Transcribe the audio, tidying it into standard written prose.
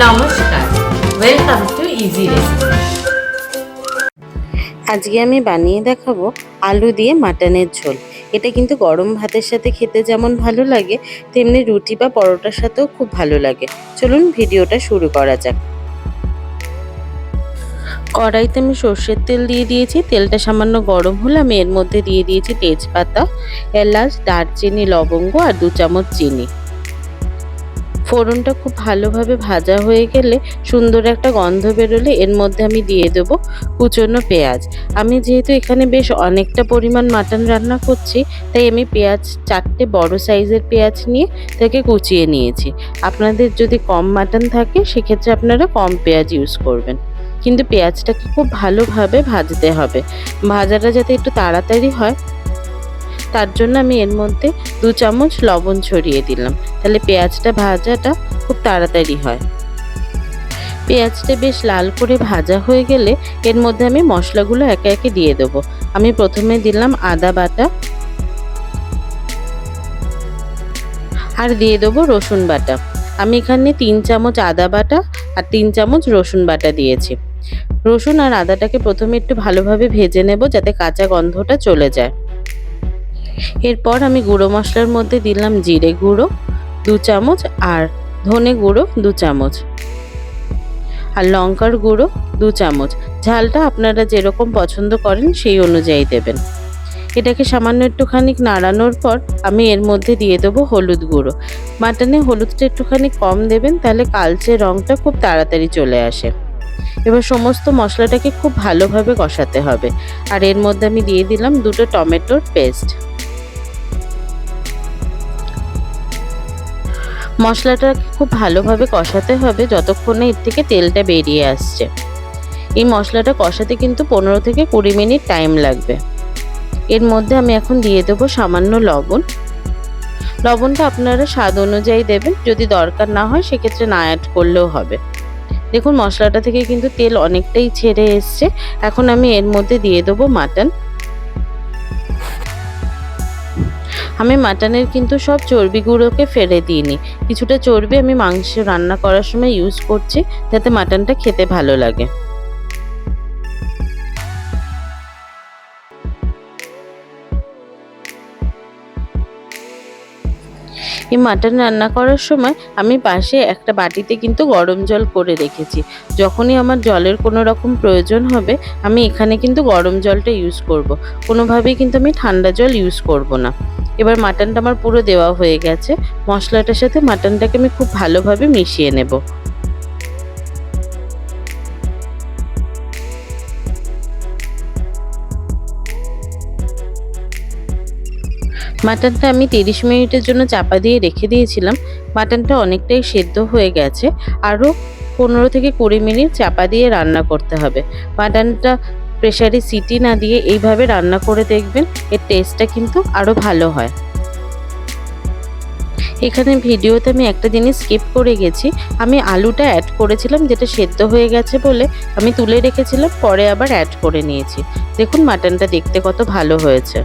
নমস্কার, welcome to easy recipe. আজকে আমি বানিয়ে দেখাবো আলু দিয়ে মাটনের ঝোল। এটা কিন্তু গরম ভাতের সাথে খেতে যেমন ভালো লাগে, তেমনি রুটি বা পরোটার সাথেও খুব ভালো লাগে। চলুন ভিডিওটা শুরু করা যাক। কড়াইতে আমি সর্ষের তেল দিয়ে দিয়েছি। তেলটা সামান্য গরম হলে আমি এর মধ্যে দিয়ে দিয়েছি তেজপাতা, এলাচ, দারচিনি, লবঙ্গ আর 2 চামচ চিনি। ফোড়নটা খুব ভালোভাবে ভাজা হয়ে গেলে, সুন্দর একটা গন্ধ বেরোলে এর মধ্যে আমি দিয়ে দেব কুচনো পেঁয়াজ। আমি যেহেতু এখানে বেশ অনেকটা পরিমাণ মাটন রান্না করছি, তাই আমি পেঁয়াজ 4টে বড় সাইজের পেঁয়াজ নিয়ে তাকে কুচিয়ে নিয়েছি। আপনাদের যদি কম মাটন থাকে সেক্ষেত্রে আপনারা কম পেঁয়াজ ইউজ করবেন, কিন্তু পেঁয়াজটাকে খুব ভালোভাবে ভাজতে হবে। ভাজাটা যাতে একটু তাড়াতাড়ি হয় তার জন্য আমি এর মধ্যে 2 চামচ লবণ ছড়িয়ে দিলাম, তাহলে পেঁয়াজটা ভাজাটা খুব তাড়াতাড়ি হয়। পেঁয়াজটা বেশ লাল করে ভাজা হয়ে গেলে এর মধ্যে আমি মশলাগুলো একে একে দিয়ে দেবো। আমি প্রথমে দিলাম আদা বাটা, আর দিয়ে দেবো রসুন বাটা। আমি এখানে 3 চামচ আদা বাটা আর 3 চামচ রসুন বাটা দিয়েছি। রসুন আর আদাটাকে প্রথমে একটু ভালোভাবে ভেজে নেব যাতে কাঁচা গন্ধটা চলে যায়। এরপর আমি গুঁড়ো মশলার মধ্যে দিলাম জিরে গুঁড়ো 2 চামচ, আর ধনে গুঁড়ো 2 চামচ, আর লঙ্কার গুঁড়ো 2 চামচ। ঝালটা আপনারা যেরকম পছন্দ করেন সেই অনুযায়ী দেবেন। এটাকে সামান্য একটুখানি নাড়ানোর পর আমি এর মধ্যে দিয়ে দেবো হলুদ গুঁড়ো। মাটনে হলুদটা একটুখানি কম দেবেন, তাহলে কালচে রঙটা খুব তাড়াতাড়ি চলে আসে। এবার সমস্ত মশলাটাকে খুব ভালোভাবে কষাতে হবে, আর এর মধ্যে আমি দিয়ে দিলাম 2টো টমেটোর পেস্ট। মশলাটাকে খুব ভালোভাবে কষাতে হবে যতক্ষণে এর থেকে তেলটা বেরিয়ে আসছে। এই মশলাটা কষাতে কিন্তু 15 থেকে 20 মিনিট টাইম লাগবে। এর মধ্যে আমি এখন দিয়ে দেবো সামান্য লবণ। লবণটা আপনারা স্বাদ অনুযায়ী দেবেন, যদি দরকার না হয় সেক্ষেত্রে না অ্যাড করলেও হবে। দেখুন মশলাটা থেকে কিন্তু তেল অনেকটাই ছেড়ে এসছে। এখন আমি এর মধ্যে দিয়ে দেবো মাটন। আমি মাটনের কিন্তু সব চর্বিগুলোকে ফেলে দিইনি, কিছুটা চর্বি আমি মাংস রান্না করার সময় ইউজ করছি যাতে মাটনটা খেতে ভালো লাগে। এই মাটন রান্না করার সময় আমি পাশে একটা বাটিতে কিন্তু গরম জল করে রেখেছি। যখনই আমার জলের কোনো রকম প্রয়োজন হবে আমি এখানে কিন্তু গরম জলটা ইউজ করব। কোনোভাবেই কিন্তু আমি ঠান্ডা জল ইউজ করব না। এবার মাটনটা আমার পুরো দেওয়া হয়ে গেছে। মশলাটার সাথে মাটনটাকে আমি খুব ভালোভাবে মিশিয়ে নেব। মাটনটা আমি 30 মিনিটের জন্য চাপা দিয়ে রেখে দিয়েছিলাম। মাটনটা অনেকটাই সেদ্ধ হয়ে গেছে, আরও 15 থেকে 20 মিনিট চাপা দিয়ে রান্না করতে হবে। মাটনটা প্রেসারে সিটি না দিয়ে এইভাবে রান্না করে দেখবেন, এর টেস্টটা কিন্তু আরও ভালো হয়। এখানে ভিডিওতে আমি একটা জিনিস স্কিপ করে গেছি, আমি আলুটা অ্যাড করেছিলাম যেটা সেদ্ধ হয়ে গেছে বলে আমি তুলে রেখেছিলাম, পরে আবার অ্যাড করে নিয়েছি। দেখুন মাটনটা দেখতে কত ভালো হয়েছে।